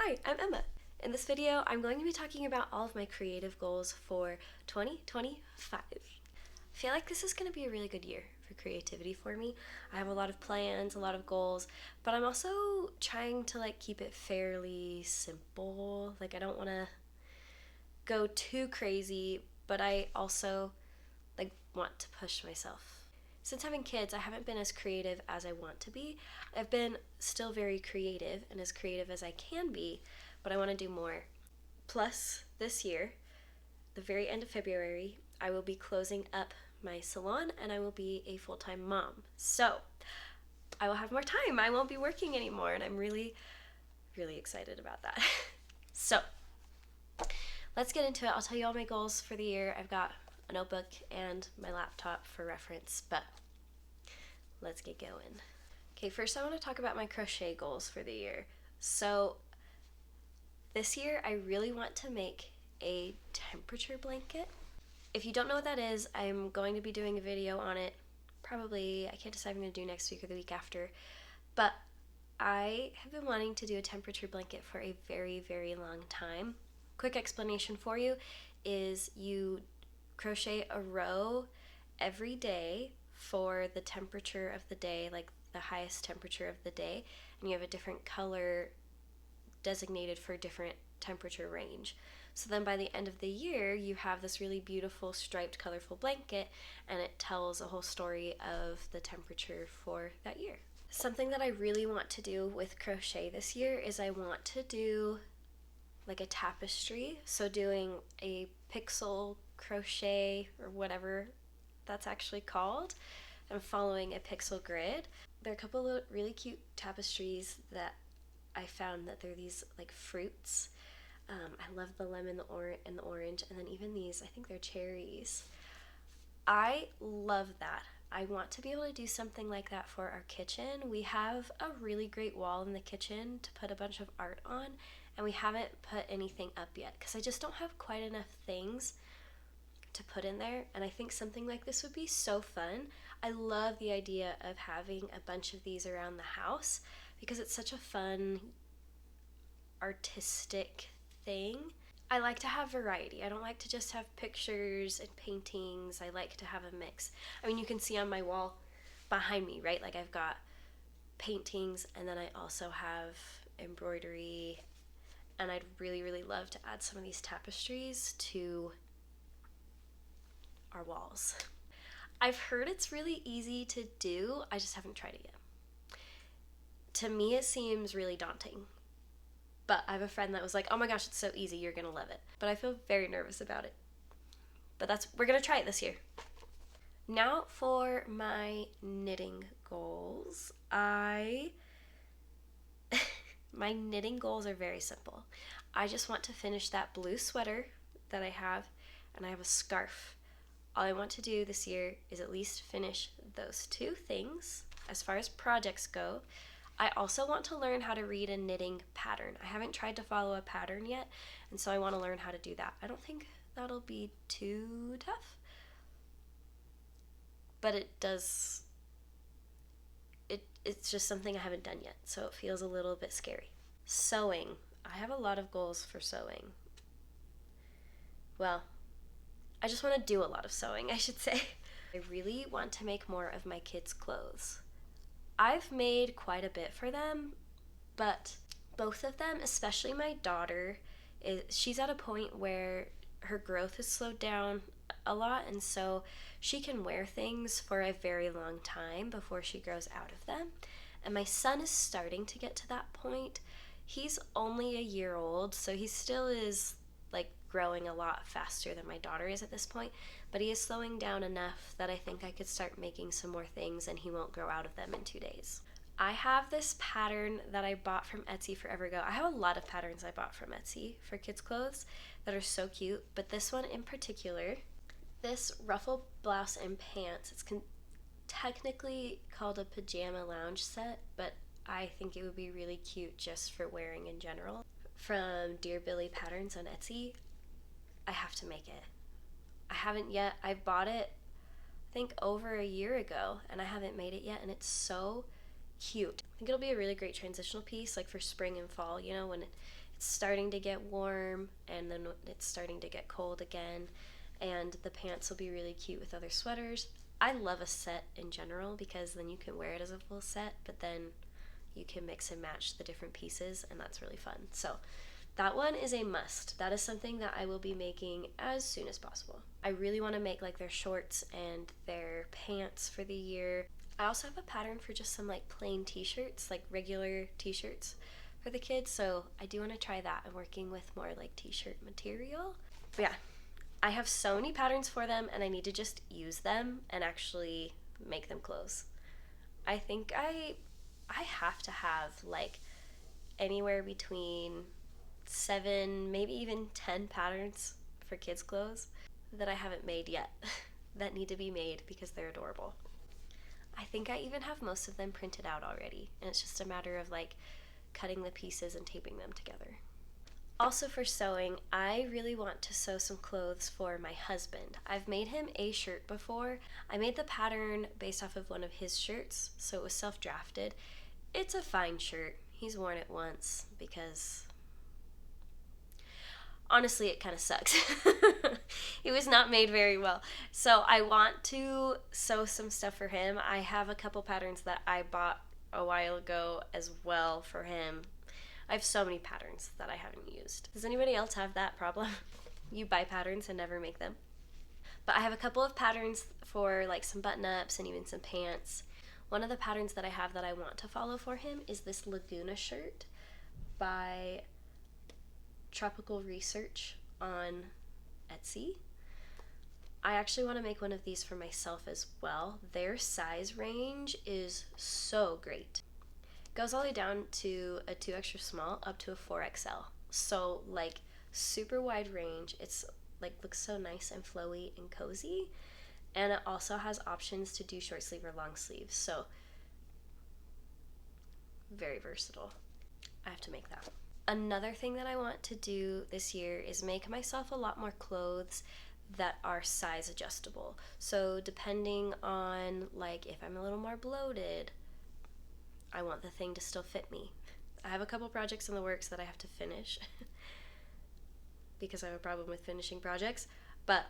Hi, I'm Emma. In this video, I'm going to be talking about all of my creative goals for 2025. I feel like this is going to be a really good year for creativity for me. I have a lot of plans, a lot of goals, but I'm also trying to keep it fairly simple. I don't want to go too crazy, but I also want to push myself. Since having kids, I haven't been as creative as I want to be. I've been still very creative and as creative as I can be, but I want to do more. Plus, this year, the very end of February, I will be closing up my salon and I will be a full-time mom. So, I will have more time. I won't be working anymore, and I'm really, really excited about that. So, let's get into it. I'll tell you all my goals for the year. I've got a notebook and my laptop for reference, but let's get going. Okay, first I want to talk about my crochet goals for the year. So this year I really want to make a temperature blanket. If you don't know what that is, I'm going to be doing a video on it. Probably, I can't decide if I'm going to do next week or the week after, but I have been wanting to do a temperature blanket for a very, very long time. Quick explanation for you is you crochet a row every day for the temperature of the day, like the highest temperature of the day, and you have a different color designated for different temperature range. So then by the end of the year, you have this really beautiful striped, colorful blanket, and it tells a whole story of the temperature for that year. Something that I really want to do with crochet this year is I want to do a tapestry, so doing a pixel crochet or whatever that's actually called. I'm following a pixel grid. There are a couple of really cute tapestries that I found that they're these fruits. I love the lemon and the orange, and then even these, I think they're cherries. I love that. I want to be able to do something like that for our kitchen. We have a really great wall in the kitchen to put a bunch of art on, and we haven't put anything up yet because I just don't have quite enough things to put in there, and I think something like this would be so fun. I love the idea of having a bunch of these around the house because it's such a fun, artistic thing. I like to have variety. I don't like to just have pictures and paintings. I like to have a mix. I mean, you can see on my wall behind me, right? I've got paintings, and then I also have embroidery, and I'd really, really love to add some of these tapestries to our walls. I've heard it's really easy to do. I just haven't tried it yet. To me, it seems really daunting. But I have a friend that was like, oh my gosh, it's so easy, you're gonna love it. But I feel very nervous about it. But we're gonna try it this year. Now for my knitting goals. My knitting goals are very simple. I just want to finish that blue sweater that I have, and I have a scarf. All I want to do this year is at least finish those two things as far as projects go. I also want to learn how to read a knitting pattern. I haven't tried to follow a pattern yet, and so I want to learn how to do that. I don't think that'll be too tough, but it's just something I haven't done yet, so it feels a little bit scary. Sewing. I have a lot of goals for sewing. Well, I just want to do a lot of sewing, I should say. I really want to make more of my kids' clothes. I've made quite a bit for them, but both of them, especially my daughter, she's at a point where her growth has slowed down a lot, and so she can wear things for a very long time before she grows out of them. And my son is starting to get to that point. He's only a year old, so he still is growing a lot faster than my daughter is at this point, but he is slowing down enough that I think I could start making some more things and he won't grow out of them in 2 days. I have this pattern that I bought from Etsy forever ago. I have a lot of patterns I bought from Etsy for kids' clothes that are so cute, but this one in particular, this Ruffle blouse and pants, it's technically called a pajama lounge set, but I think it would be really cute just for wearing in general. From Dear Billy Patterns on Etsy. I have to make it. I haven't yet. I bought it, I think, over a year ago, and I haven't made it yet, and it's so cute. I think it'll be a really great transitional piece, for spring and fall, when it's starting to get warm and then it's starting to get cold again, and the pants will be really cute with other sweaters. I love a set in general because then you can wear it as a full set, but then you can mix and match the different pieces, and that's really fun. So that one is a must. That is something that I will be making as soon as possible. I really want to make like their shorts and their pants for the year. I also have a pattern for just some like plain t-shirts, like regular t-shirts for the kids, so I do want to try that. I'm working with more like t-shirt material. But yeah, I have so many patterns for them and I need to just use them and actually make them clothes. I think I have to have like anywhere between 7, maybe even 10 patterns for kids clothes that I haven't made yet that need to be made because they're adorable. I think I even have most of them printed out already, and it's just a matter of like cutting the pieces and taping them together. Also for sewing, I really want to sew some clothes for my husband. I've made him a shirt before. I made the pattern based off of one of his shirts, so it was self-drafted. It's a fine shirt. He's worn it once because honestly it kind of sucks. It was not made very well. So I want to sew some stuff for him. I have a couple patterns that I bought a while ago as well for him. I have so many patterns that I haven't used. Does anybody else have that problem? You buy patterns and never make them? But I have a couple of patterns for like some button-ups and even some pants. One of the patterns that I have that I want to follow for him is this Laguna Shirt by Tropical Research on Etsy. I actually want to make one of these for myself as well. Their size range is so great. Goes all the way down to a 2 extra small up to a 4XL. So like super wide range. It's like looks so nice and flowy and cozy. And it also has options to do short sleeve or long sleeve. So very versatile. I have to make that. Another thing that I want to do this year is make myself a lot more clothes that are size adjustable. So depending on like if I'm a little more bloated, I want the thing to still fit me. I have a couple projects in the works that I have to finish because I have a problem with finishing projects, but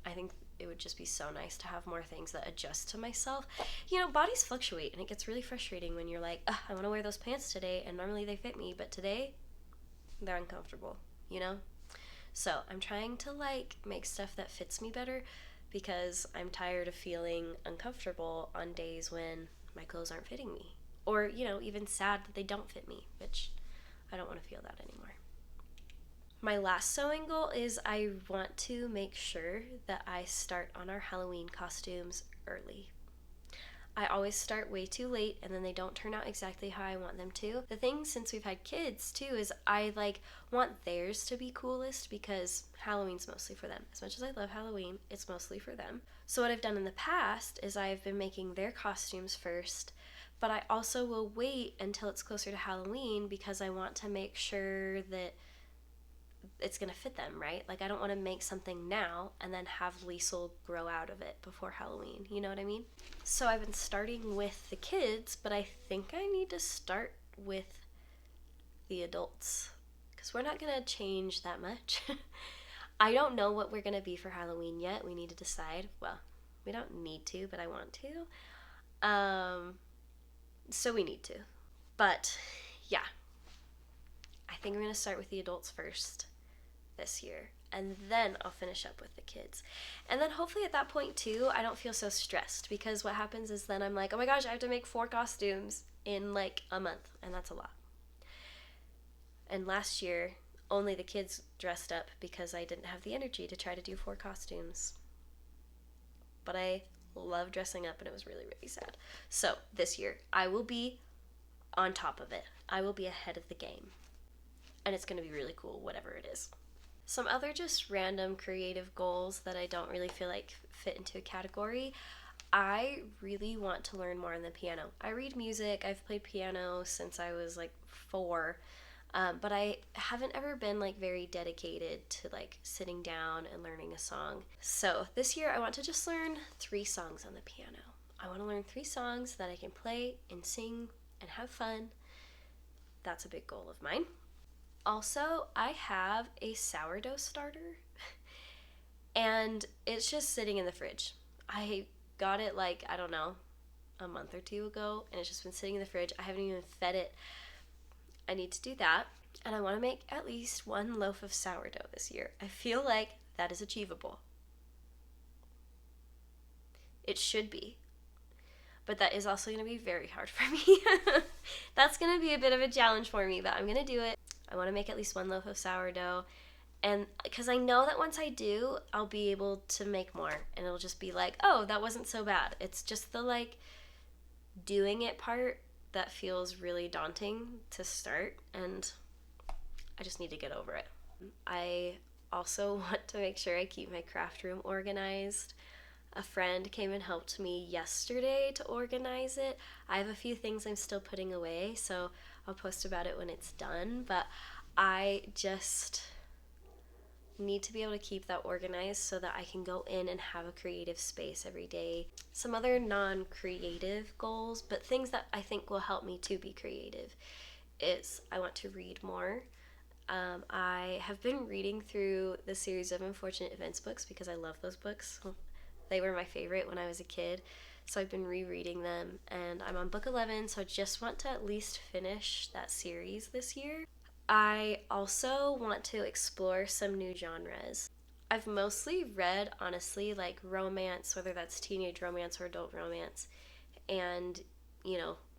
I think it would just be so nice to have more things that adjust to myself. You know, bodies fluctuate and it gets really frustrating when you're like, I want to wear those pants today and normally they fit me, but today they're uncomfortable, you know? So I'm trying to like make stuff that fits me better because I'm tired of feeling uncomfortable on days when my clothes aren't fitting me, or you know, even sad that they don't fit me, which I don't want to feel that anymore. My last sewing goal is I want to make sure that I start on our Halloween costumes early. I always start way too late and then they don't turn out exactly how I want them to. The thing since we've had kids too is I like want theirs to be coolest because Halloween's mostly for them. As much as I love Halloween, it's mostly for them. So what I've done in the past is I've been making their costumes first, but I also will wait until it's closer to Halloween because I want to make sure that it's gonna fit them, right? Like I don't want to make something now and then have Liesel grow out of it before Halloween, you know what I mean? So I've been starting with the kids, but I think I need to start with the adults because we're not gonna change that much. I don't know what we're gonna be for Halloween yet. We need to decide. Well, we don't need to, but I want to. So we need to. But yeah, I think I'm gonna start with the adults first this year, and then I'll finish up with the kids. And then hopefully at that point too, I don't feel so stressed because what happens is then I'm like, oh my gosh, I have to make 4 costumes in like a month, and that's a lot. And last year, only the kids dressed up because I didn't have the energy to try to do 4 costumes. But I love dressing up and it was really, really sad. So this year, I will be on top of it. I will be ahead of the game. And it's going to be really cool, whatever it is. Some other just random creative goals that I don't really feel like fit into a category. I really want to learn more on the piano. I read music. I've played piano since I was like 4. But I haven't ever been like very dedicated to like sitting down and learning a song. So this year I want to just learn 3 songs on the piano. I want to learn 3 songs that I can play and sing and have fun. That's a big goal of mine. Also, I have a sourdough starter and it's just sitting in the fridge. I got it like, I don't know, a month or two ago, and it's just been sitting in the fridge. I haven't even fed it. I need to do that. And I want to make at least one loaf of sourdough this year. I feel like that is achievable. It should be. But that is also going to be very hard for me. That's going to be a bit of a challenge for me, but I'm going to do it. I want to make at least one loaf of sourdough. And because I know that once I do, I'll be able to make more. And it'll just be like, oh, that wasn't so bad. It's just the like doing it part that feels really daunting to start. And I just need to get over it. I also want to make sure I keep my craft room organized. A friend came and helped me yesterday to organize it. I have a few things I'm still putting away, so I'll post about it when it's done, but I just need to be able to keep that organized so that I can go in and have a creative space every day. Some other non-creative goals, but things that I think will help me to be creative, is I want to read more. I have been reading through the series of Unfortunate Events books because I love those books. They were my favorite when I was a kid, so I've been rereading them, and I'm on book 11, so I just want to at least finish that series this year. I also want to explore some new genres. I've mostly read, honestly, like romance, whether that's teenage romance or adult romance, and,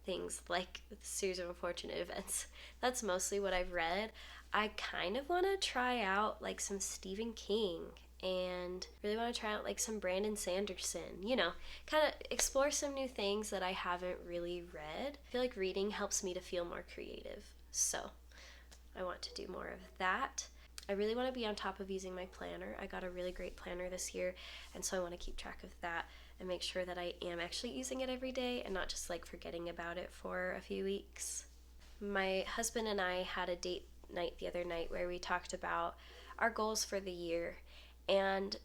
things like the series of Unfortunate Events. That's mostly what I've read. I kind of want to try out like some Stephen King and really want to try out like some Brandon Sanderson, kind of explore some new things that I haven't really read. I feel like reading helps me to feel more creative, so I want to do more of that. I really want to be on top of using my planner. I got a really great planner this year, and so I want to keep track of that and make sure that I am actually using it every day and not just like forgetting about it for a few weeks. My husband and I had a date night the other night where we talked about our goals for the year, and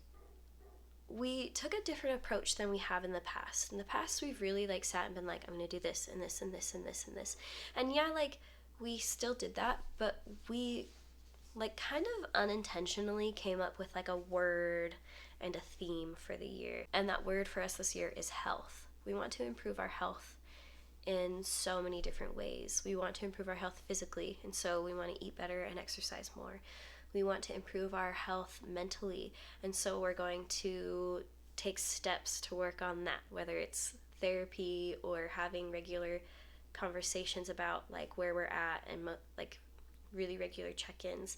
we took a different approach than we have in the past. In the past, we've really like sat and been like, I'm gonna do this and this and this and this and this. And yeah, like we still did that, but we like kind of unintentionally came up with like a word and a theme for the year. And that word for us this year is health. We want to improve our health in so many different ways. We want to improve our health physically, and so we want to eat better and exercise more. We want to improve our health mentally, and so we're going to take steps to work on that, whether it's therapy or having regular conversations about like where we're at and like really regular check-ins.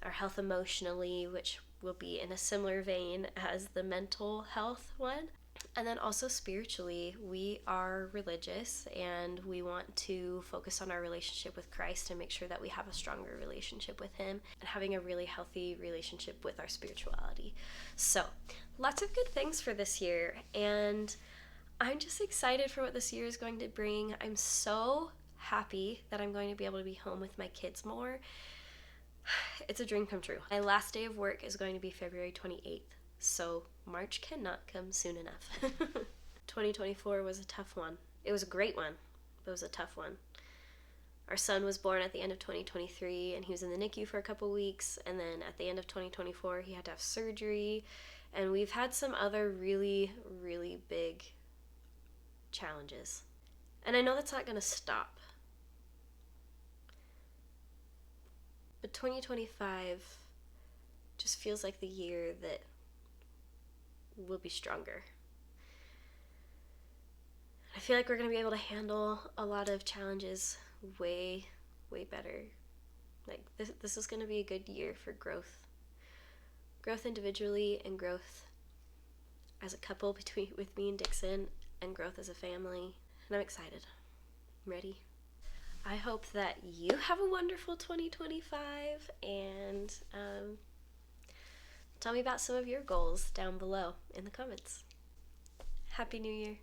Our health emotionally, which will be in a similar vein as the mental health one. And then also spiritually, we are religious and we want to focus on our relationship with Christ and make sure that we have a stronger relationship with Him and having a really healthy relationship with our spirituality. So, lots of good things for this year, and I'm just excited for what this year is going to bring. I'm so happy that I'm going to be able to be home with my kids more. It's a dream come true. My last day of work is going to be February 28th. So March cannot come soon enough. 2024 was a tough one. It was a great one, but it was a tough one. Our son was born at the end of 2023, and he was in the NICU for a couple weeks, and then at the end of 2024 he had to have surgery, and we've had some other really, really big challenges. And I know that's not going to stop. But 2025 just feels like the year that we'll be stronger. I feel like we're going to be able to handle a lot of challenges way, way better. Like this is going to be a good year for growth. Growth individually and growth as a couple with me and Dixon, and growth as a family. And I'm excited. I'm ready. I hope that you have a wonderful 2025, and tell me about some of your goals down below in the comments. Happy New Year.